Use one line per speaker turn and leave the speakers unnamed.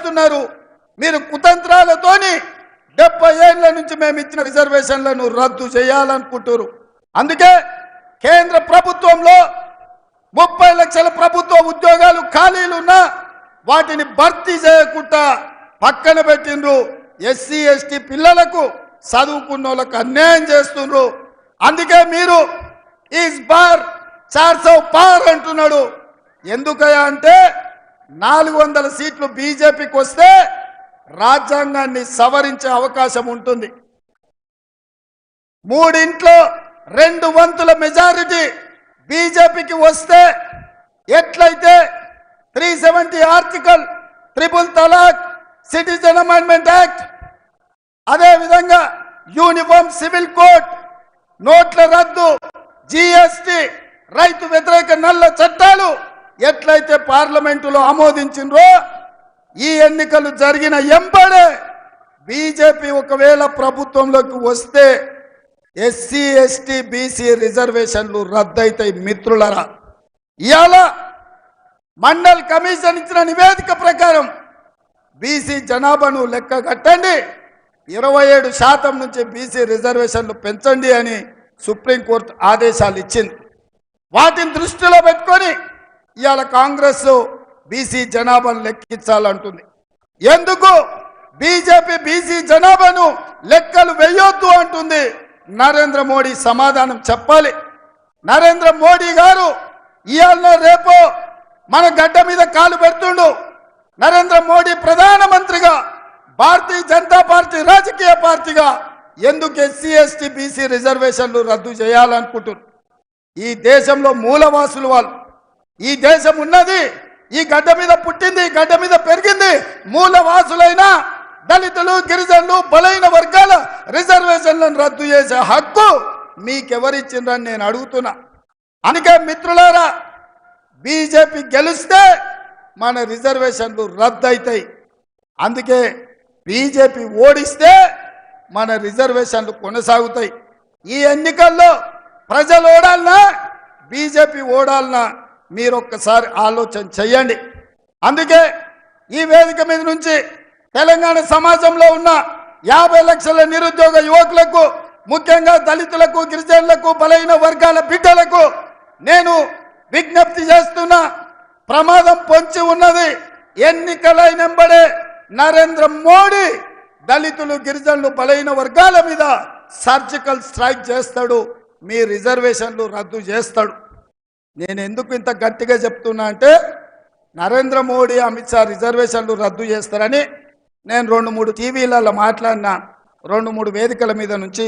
చేస్తున్నారు. మీరు కుతంత్రాలతోని 70 ఏళ్ల నుంచి మేము ఇచ్చిన రిజర్వేషన్లను రద్దు చేయాలనుకుంటున్నారు. అందుకే కేంద్ర ప్రభుత్వంలో 30 లక్షల ప్రభుత్వ ఉద్యోగాలు ఖాళీలున్నా వాటిని భర్తీ చేయకుండా పక్కన పెట్టిండ్రు. ఎస్సీ ఎస్టీ పిల్లలకు చదువుకున్న వాళ్ళకు అన్యాయం చేస్తుండ్రు. అందుకే మీరు ఈస్ బార్ 400 పార్ అంటున్నాడు. ఎందుకయ్యా అంటే 400 సీట్లు బీజేపీకి వస్తే రాజ్యాంగాన్ని సవరించే అవకాశం ఉంటుంది. 3 2 వంతుల మెజారిటీ బీజేపీకి వస్తే ఎట్లయితే 370 ఆర్టికల్, ట్రిపుల్ తలాక్, సిటిజన్ అమెండ్మెంట్ యాక్ట్, అదేవిధంగా యూనిఫామ్ సివిల్ కోడ్, నోట్ల రద్దు, జిఎస్టి, రైతు వ్యతిరేక నల్ల చట్టాలు ఎట్లయితే పార్లమెంటులో ఆమోదించిండ్రో ఈ ఎన్నికలు జరిగిన ఎంబడే బీజేపీ ఒకవేళ ప్రభుత్వంలోకి వస్తే ఎస్సీ ఎస్టీ బీసీ రిజర్వేషన్లు రద్దయితాయి. మిత్రులరా, ఇవాళ మండల్ కమిషన్ ఇచ్చిన నివేదిక ప్రకారం బీసీ జనాభాను లెక్క కట్టండి, 27% నుంచి బీసీ రిజర్వేషన్లు పెంచండి అని సుప్రీంకోర్టు ఆదేశాలు ఇచ్చింది. వాటిని దృష్టిలో పెట్టుకొని ఇవాళ కాంగ్రెస్ బీసీ జనాభాను లెక్కించాలంటుంది. ఎందుకు బీజేపీ బీసీ జనాభాను లెక్కలు వేయొద్దు అంటుంది? నరేంద్ర మోడీ సమాధానం చెప్పాలి. నరేంద్ర మోడీ గారు ఇవాళ రేపో మన గడ్డ మీద కాలు పెడుతుండు. నరేంద్ర మోడీ ప్రధానమంత్రిగా భారతీయ జనతా పార్టీ రాజకీయ పార్టీగా ఎందుకు ఎస్సీ ఎస్టీ బీసీ రిజర్వేషన్లు రద్దు చేయాలనుకుంటున్నారు? ఈ దేశంలో మూలవాసులు వాళ్ళు. ఈ దేశం ఉన్నది, ఈ గడ్డ మీద పుట్టింది, ఈ గడ్డ మీద పెరిగింది. మూలవాసులైన దళితులు, గిరిజనులు, బలైన వర్గాల రిజర్వేషన్లను రద్దు చేసే హక్కు మీకెవరిచ్చిండ్రని నేను అడుగుతున్నా. అందుకే మిత్రులారా, బీజేపీ గెలిస్తే మన రిజర్వేషన్లు రద్దు అవుతాయి. అందుకే బీజేపీ ఓడిస్తే మన రిజర్వేషన్లు కొనసాగుతాయి. ఈ ఎన్నికల్లో ప్రజలు ఓడాలన్నా బీజేపీ ఓడాలన్నా మీరు ఒక్కసారి ఆలోచన చెయ్యండి. అందుకే ఈ వేదిక మీద నుంచి తెలంగాణ సమాజంలో ఉన్న 50 లక్షల నిరుద్యోగ యువకులకు, ముఖ్యంగా దళితులకు, గిరిజనులకు, బలైన వర్గాల బిడ్డలకు నేను విజ్ఞప్తి చేస్తున్నా. ప్రమాదం పొంచి ఉన్నది. ఎన్నికలైనంబడే నరేంద్ర మోడీ దళితులు, గిరిజనులు, బలైన వర్గాల మీద సర్జికల్ స్ట్రైక్ చేస్తాడు. మీ రిజర్వేషన్లు రద్దు చేస్తాడు. నేను ఎందుకు ఇంత గట్టిగా చెప్తున్నా అంటే నరేంద్ర మోడీ, అమిత్ షా రిజర్వేషన్లు రద్దు చేస్తారని నేను 2-3 టీవీలలో మాట్లాడినా, 2-3 వేదికల మీద నుంచి